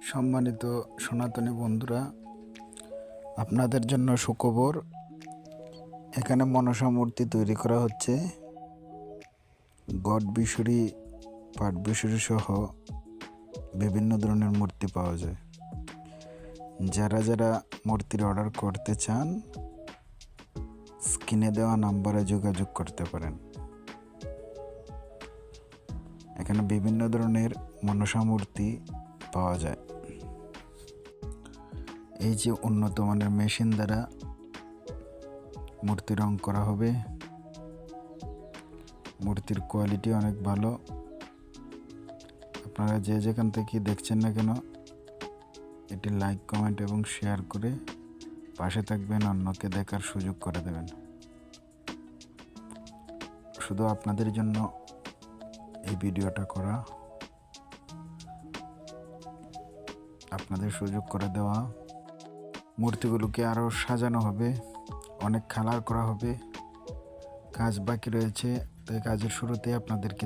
সম্মানিত সনাতনী বন্ধুরা, আপনাদের জন্য সুখবর। এখানে মনসা মূর্তি তৈরি করা হচ্ছে। গড বিশুরি, পাট বিশুরি সহ বিভিন্ন ধরনের মূর্তি পাওয়া যায়। যারা যারা মূর্তির অর্ডার করতে চান, স্ক্রিনে দেওয়া নাম্বারে যোগাযোগ করতে পারেন। এখানে বিভিন্ন ধরনের মনসা মূর্তি পাওয়া যায়। এই যে উন্নত মানের মেশিন দ্বারা মূর্তি রং করা হবে। মূর্তির কোয়ালিটি অনেক ভালো। আপনারা যে যেখান থেকে দেখছেন না কেন, এটি লাইক, কমেন্ট এবং শেয়ার করে পাশে থাকবেন, অন্যকে দেখার সুযোগ করে দেবেন। শুধু আপনাদের জন্য এই ভিডিওটা করা, আপনাদের সুযোগ করে দেওয়া। মূর্তিগুলোকে আরও সাজানো হবে, অনেক কালার করা হবে। কাজ বাকি রয়েছে, তাই কাজের শুরুতে আপনাদেরকে